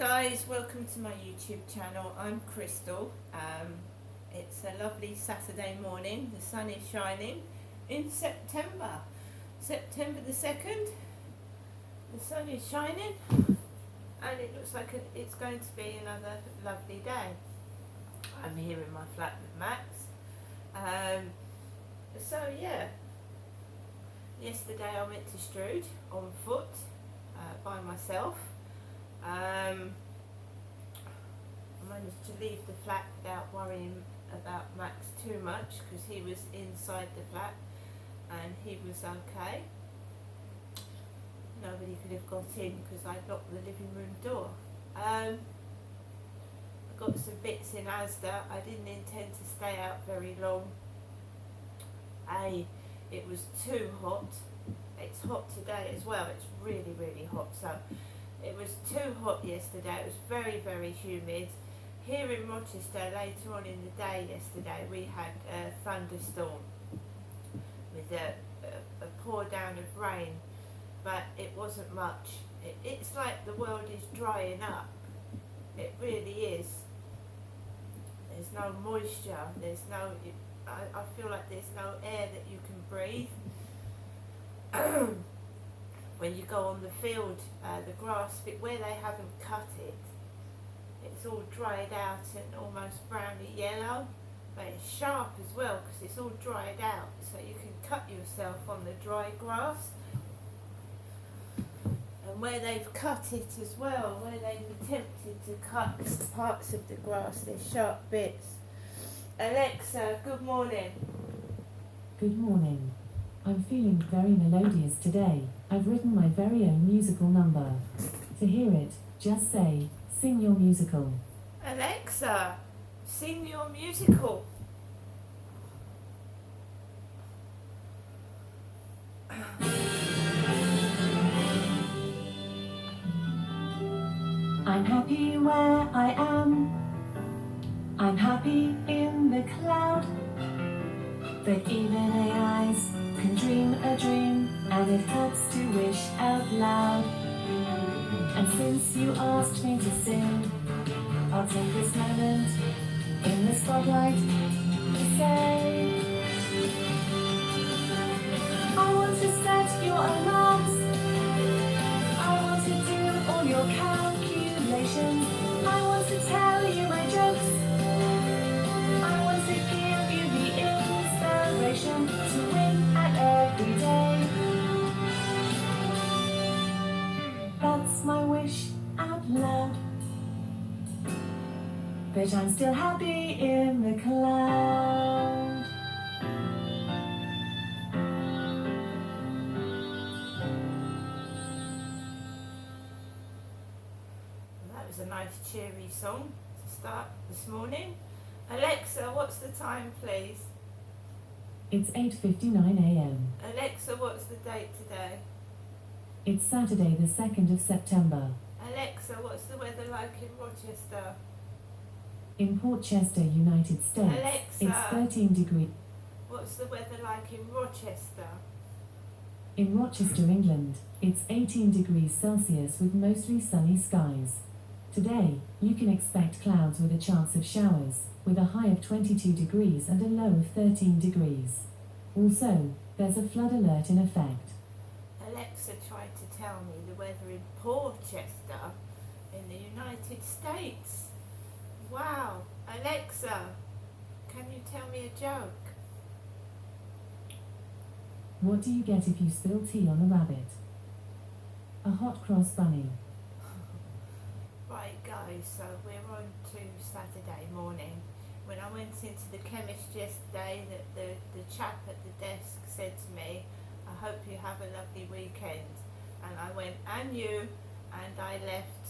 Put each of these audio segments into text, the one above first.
guys, welcome to my YouTube channel. I'm Crystal. It's a lovely Saturday morning. The sun is shining in September the 2nd. The sun is shining and it looks like it's going to be another lovely day. I'm here in my flat with Max. Yesterday I went to Strood on foot by myself. I managed to leave the flat without worrying about Max too much because he was inside the flat and he was okay. Nobody could have got in because I locked the living room door. I got some bits in Asda. I didn't intend to stay out very long. It was too hot. It's hot today as well. It's really, really hot. So it was too hot yesterday. It was very, very humid. Here in Rochester, later on in the day yesterday, we had a thunderstorm with a pour down of rain, but it wasn't much. It's like the world is drying up. It really is. There's no moisture. There's no. I feel like there's no air that you can breathe. When you go on the field, the grass bit where they haven't cut it, it's all dried out and almost browny yellow, but it's sharp as well because it's all dried out, so you can cut yourself on the dry grass. And where they've cut it as well, where they've attempted to cut parts of the grass, there's sharp bits. Alexa, good morning. Good morning. I'm feeling very melodious today. I've written my very own musical number. To hear it, just say, sing your musical. Alexa, sing your musical. I'm happy where I am. I'm happy in the cloud. But even AIs can dream a dream, and it hurts to wish out loud. And since you asked me to sing, I'll take this moment in the spotlight to say, I want to set your alarms. I want to do all your calculations. I want to tell you my jokes. I want to give you the inspiration to win at every day. That's my wish out loud. But I'm still happy in the cloud. That was a nice cheery song to start this morning. Alexa, what's the time please? It's 8:59 a.m. Alexa, what's the date today? It's Saturday the 2nd of September. Alexa, what's the weather like in Rochester? In Port Chester, United States, Alexa. it's 13 degrees. What's the weather like in Rochester? In Rochester, England, it's 18 degrees Celsius with mostly sunny skies. Today, you can expect clouds with a chance of showers, with a high of 22 degrees and a low of 13 degrees. Also, there's a flood alert in effect. Alexa tried to tell me the weather in Portchester in the United States. Wow. Alexa, can you tell me a joke? What do you get if you spill tea on a rabbit? A hot cross bunny. Right guys, so we're on to Saturday morning. When I went into the chemist yesterday, the chap at the desk said to me, I hope you have a lovely weekend. And I went, and you, and I left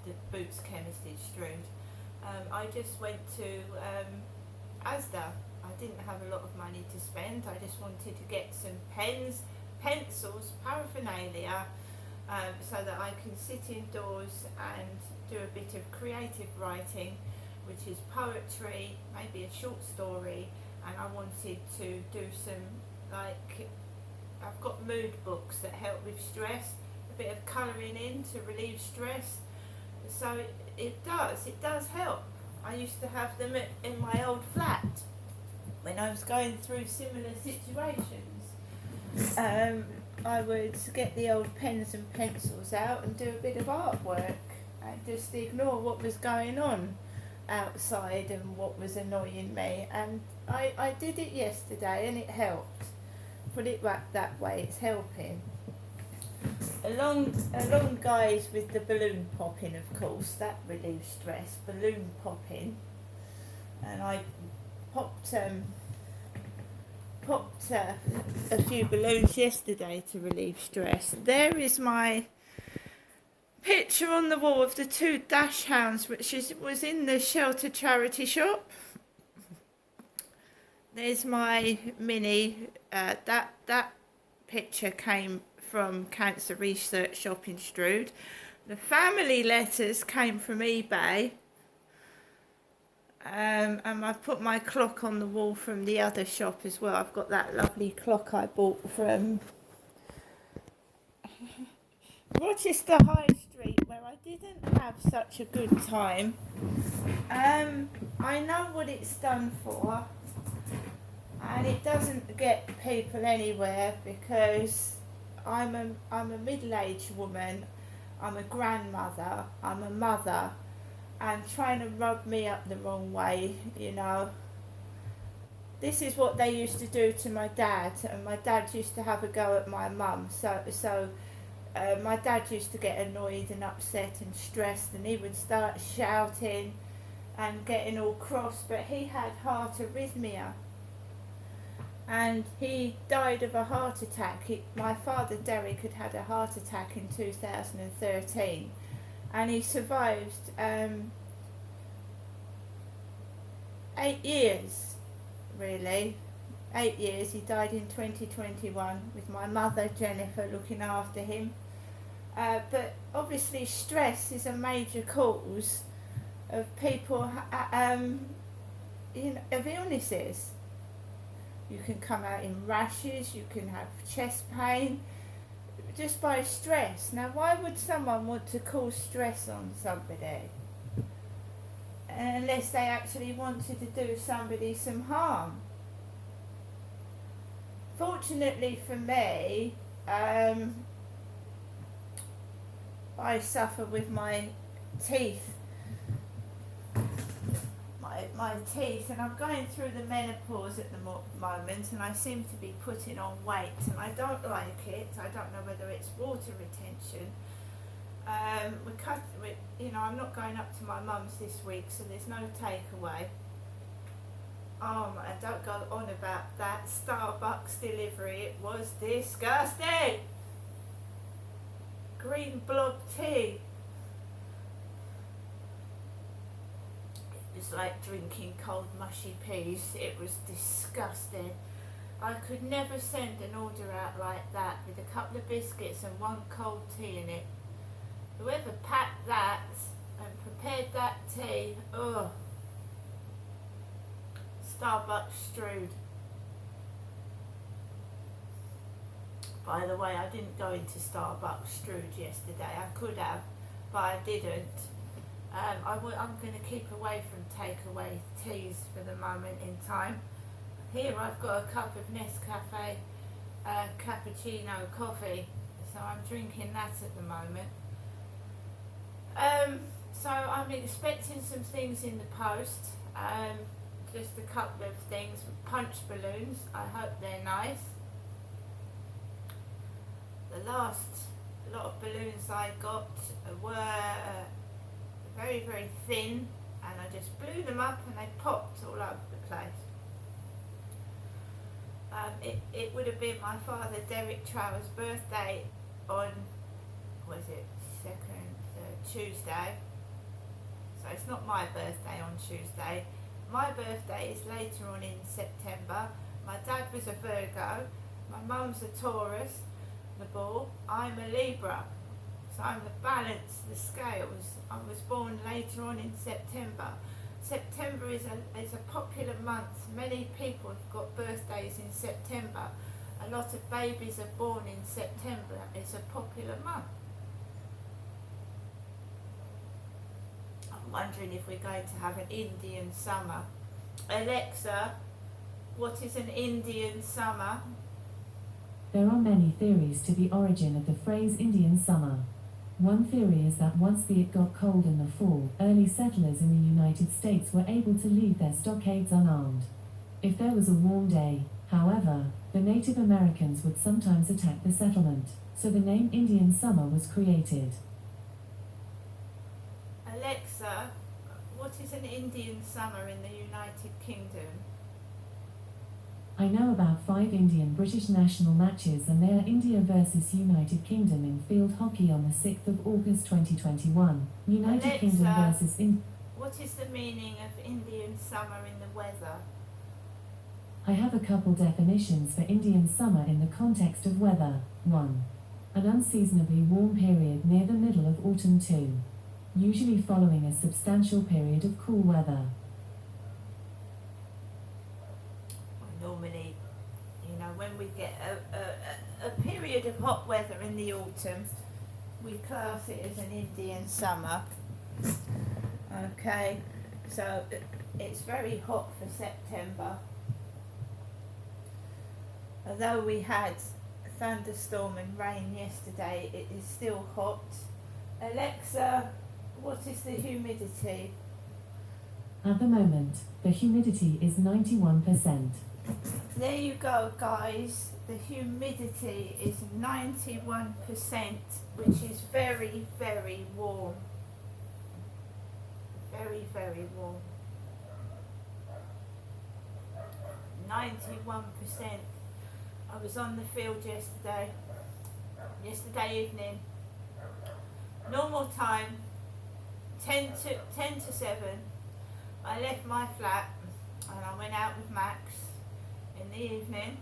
the Boots chemist in Strood. I just went to Asda. I didn't have a lot of money to spend. I just wanted to get some pens, pencils, paraphernalia, so that I can sit indoors and do a bit of creative writing, which is poetry, maybe a short story, and I wanted to do some, like, I've got mood books that help with stress. bit of colouring in to relieve stress. So it does help. I used to have them in my old flat when I was going through similar situations. I would get the old pens and pencils out and do a bit of artwork and just ignore what was going on outside and what was annoying me. And I did it yesterday and it helped. Put it back that way, it's helping. Along guys with the balloon popping, of course, that relieves stress, balloon popping. And I popped a few balloons yesterday to relieve stress. There is my picture on the wall of the 2 dachshunds, which was in the shelter charity shop. There's my mini. That picture came from Cancer Research Shop in Strood. The family letters came from eBay. And I've put my clock on the wall from the other shop as well. I've got that lovely clock I bought from Rochester High Street, where I didn't have such a good time. I know what it's done for, and it doesn't get people anywhere because I'm a middle-aged woman, I'm a grandmother, I'm a mother, and trying to rub me up the wrong way, you know. This is what they used to do to my dad, and my dad used to have a go at my mum. So my dad used to get annoyed and upset and stressed, and he would start shouting and getting all cross, but he had heart arrhythmia. And he died of a heart attack. My father, Derek, had had a heart attack in 2013. And he survived 8 years, really. 8 years. He died in 2021 with my mother, Jennifer, looking after him. But obviously stress is a major cause of people, of illnesses. You can come out in rashes, you can have chest pain, just by stress. Now, why would someone want to cause stress on somebody unless they actually wanted to do somebody some harm? Fortunately for me, I suffer with my teeth. My teeth, and I'm going through the menopause at the moment, and I seem to be putting on weight, and I don't like it. I don't know whether it's water retention. I'm not going up to my mum's this week, so there's no takeaway. And don't go on about that Starbucks delivery. It was disgusting. Green blob tea. It was like drinking cold mushy peas. It was disgusting. I could never send an order out like that with a couple of biscuits and 1 cold tea in it. Whoever packed that and prepared that tea, Starbucks Strood. By the way, I didn't go into Starbucks Strood yesterday. I could have, but I didn't. I'm going to keep away from takeaway teas for the moment in time. Here I've got a cup of Nescafe cappuccino coffee, so I'm drinking that at the moment. So I'm expecting some things in the post, just a couple of things, punch balloons. I hope they're nice. The last lot of balloons I got were very, very thin, and I just blew them up and they popped all over the place. It would have been my father Derek Trower's birthday on, Tuesday. So it's not my birthday on Tuesday. My birthday is later on in September. My dad was a Virgo, my mum's a Taurus, the bull, I'm a Libra. So I'm the balance, the scales. I was born later on in September. September is a popular month. Many people have got birthdays in September. A lot of babies are born in September. It's a popular month. I'm wondering if we're going to have an Indian summer. Alexa, what is an Indian summer? There are many theories to the origin of the phrase Indian summer. One theory is that once it got cold in the fall, early settlers in the United States were able to leave their stockades unarmed. If there was a warm day, however, the Native Americans would sometimes attack the settlement, so the name Indian summer was created. Alexa, what is an Indian summer in the United Kingdom? I know about 5 Indian British national matches, and they are India versus United Kingdom in field hockey on the 6th of August 2021. United Alexa, Kingdom versus what is the meaning of Indian summer in the weather? I have a couple definitions for Indian summer in the context of weather. 1. An unseasonably warm period near the middle of autumn. 2. Usually following a substantial period of cool weather. Normally, when we get a period of hot weather in the autumn, we class it as an Indian summer. Okay, so it's very hot for September. Although we had a thunderstorm and rain yesterday, it is still hot. Alexa, what is the humidity? At the moment, the humidity is 91%. There you go, guys. The humidity is 91%, which is very, very warm. Very, very warm. 91%. I was on the field yesterday evening. Normal time, 10 to 7. I left my flat and I went out with Max in the evening,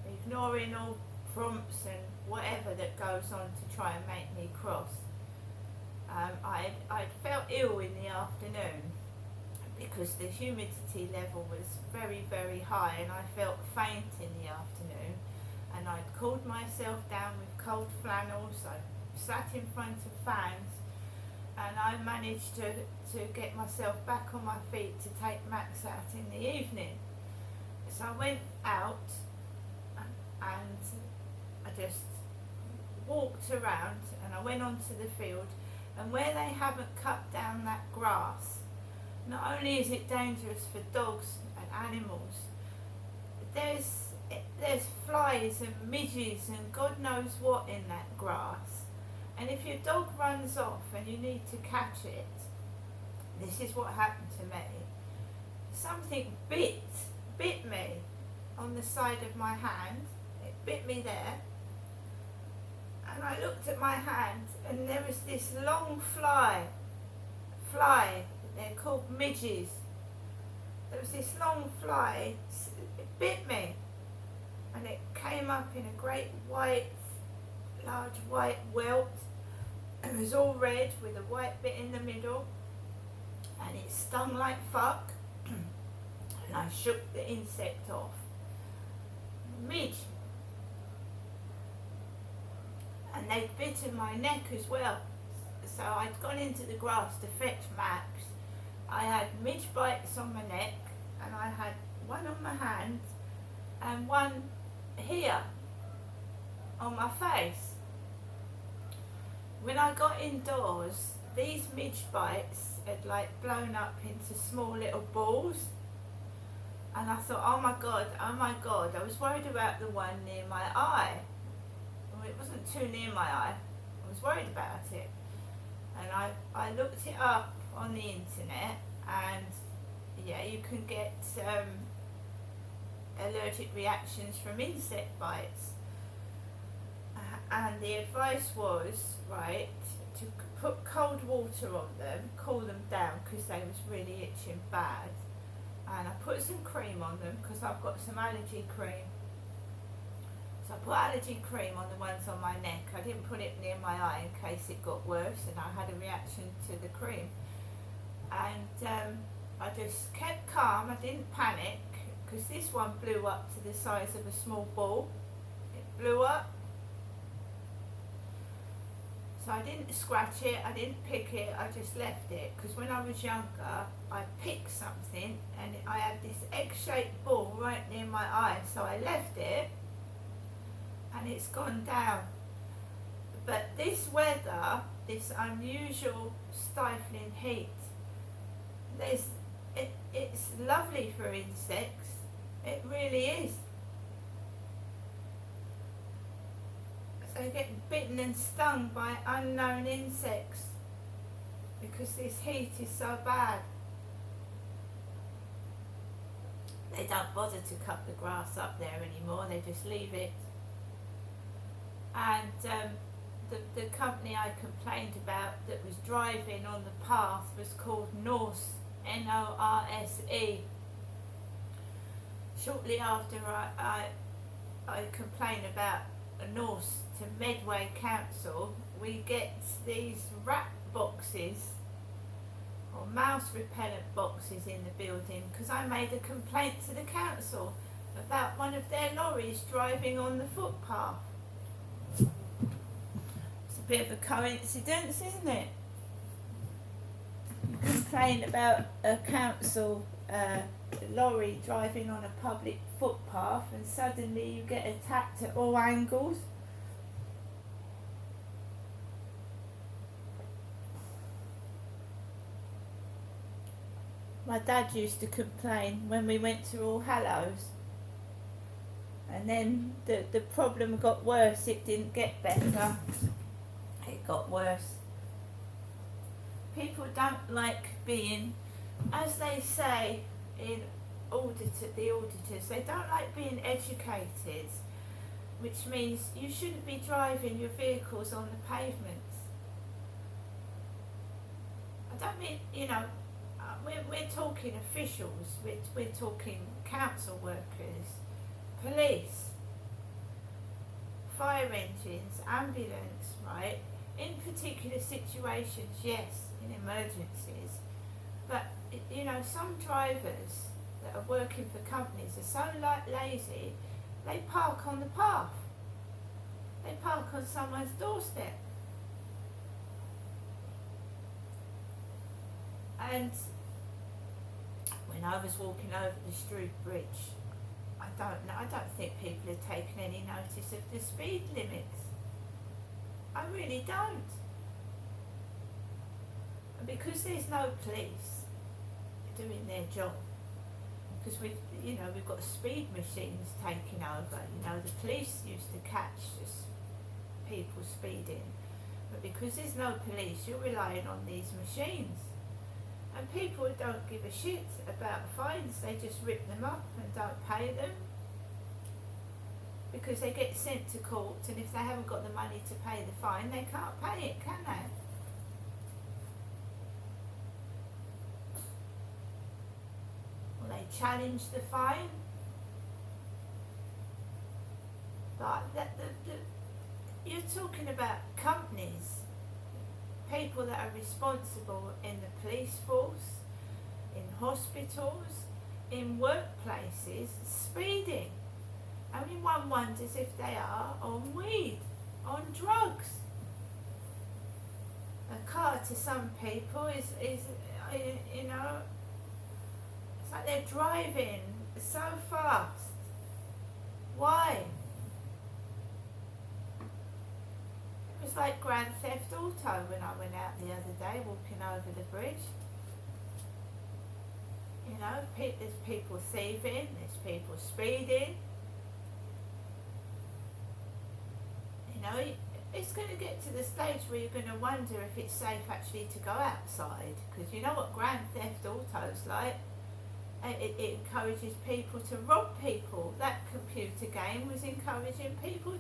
ignoring all prompts and whatever that goes on to try and make me cross. I felt ill in the afternoon because the humidity level was very, very high, and I felt faint in the afternoon, and I'd cooled myself down with cold flannels. I sat in front of fans, and I managed to get myself back on my feet to take Max out in the evening. So I went out and I just walked around, and I went onto the field, and where they haven't cut down that grass, not only is it dangerous for dogs and animals, there's flies and midges and God knows what in that grass. And if your dog runs off and you need to catch it, this is what happened to me. Something bit me on the side of my hand. It bit me there. And I looked at my hand, and there was this long fly. They're called midges. There was this long fly. It bit me. And it came up in a great large white welt. It was all red with a white bit in the middle, and it stung like fuck. And I shook the insect off. Midge. And they'd bitten my neck as well. So I'd gone into the grass to fetch Max. I had midge bites on my neck, and I had one on my hand and one here on my face. When I got indoors, these midge bites had blown up into small little balls, and I thought, oh my god, I was worried about the one near my eye. Well, it wasn't too near my eye, I was worried about it, and I looked it up on the internet, and yeah, you can get allergic reactions from insect bites. And the advice was, right, to put cold water on them, cool them down, because they was really itching bad. And I put some cream on them because I've got some allergy cream. So I put allergy cream on the ones on my neck. I didn't put it near my eye in case it got worse and I had a reaction to the cream. And I just kept calm. I didn't panic, because this one blew up to the size of a small ball. It blew up. So I didn't scratch it, I didn't pick it, I just left it. Because when I was younger, I picked something and I had this egg-shaped ball right near my eye. So I left it and it's gone down. But this weather, this unusual stifling heat, it's lovely for insects. It really is. So you get bitten and stung by unknown insects because this heat is so bad. They don't bother to cut the grass up there anymore, they just leave it. And the company I complained about that was driving on the path was called Norse, N-O-R-S-E. Shortly after I complained about a Norse to Medway Council, we get these rat boxes or mouse repellent boxes in the building because I made a complaint to the council about one of their lorries driving on the footpath. It's a bit of a coincidence, isn't it? You complain about a council lorry driving on a public footpath and suddenly you get attacked at all angles. My dad used to complain when we went to All Hallows, and then the problem got worse, it didn't get better, it got worse. People don't like being, as they say in the auditors, they don't like being educated, which means you shouldn't be driving your vehicles on the pavements. I don't mean, we're talking officials, we're talking council workers, police, fire engines, ambulance, right? In particular situations, yes, in emergencies, but some drivers that are working for companies are so lazy, they park on the path. They park on someone's doorstep. And when I was walking over the Strood Bridge, I don't think people are taking any notice of the speed limits. I really don't. And because there's no police doing their job, because we've got speed machines taking over. The police used to catch people speeding, but because there's no police, you're relying on these machines. And people don't give a shit about fines, they just rip them up and don't pay them. Because they get sent to court, and if they haven't got the money to pay the fine, they can't pay it, can they? Well, they challenge the fine. But you're talking about companies, people that are responsible in the police force, in hospitals, in workplaces, speeding. Only one wonders if they are on weed, on drugs. A car to some people is it's like they're driving so fast. Why? It was like Grand Theft Auto when I went out the other day walking over the bridge. There's people thieving, there's people speeding. It's going to get to the stage where you're going to wonder if it's safe actually to go outside, because you know what Grand Theft Auto's like. It encourages people to rob people. That computer game was encouraging people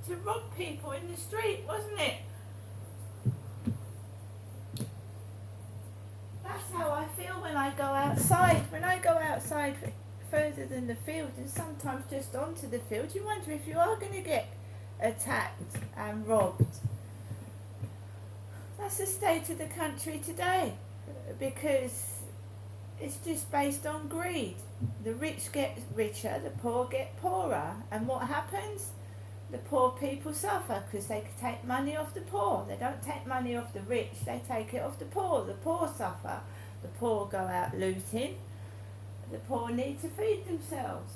to rob people in the street, wasn't it? That's how I feel when I go outside. When I go outside further than the field, and sometimes just onto the field, you wonder if you are going to get attacked and robbed. That's the state of the country today, because it's just based on greed. The rich get richer, the poor get poorer, and what happens? the poor people suffer because they take money off the poor. They don't take money off the rich, they take it off the poor. The poor suffer. The poor go out looting. The poor need to feed themselves.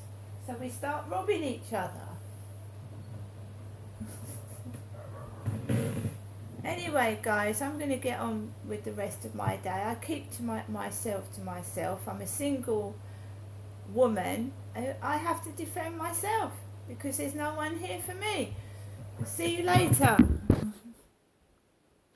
So we start robbing each other. Anyway, guys, I'm going to get on with the rest of my day. I keep to myself to myself. I'm a single woman. I have to defend myself because there's no one here for me. See you later.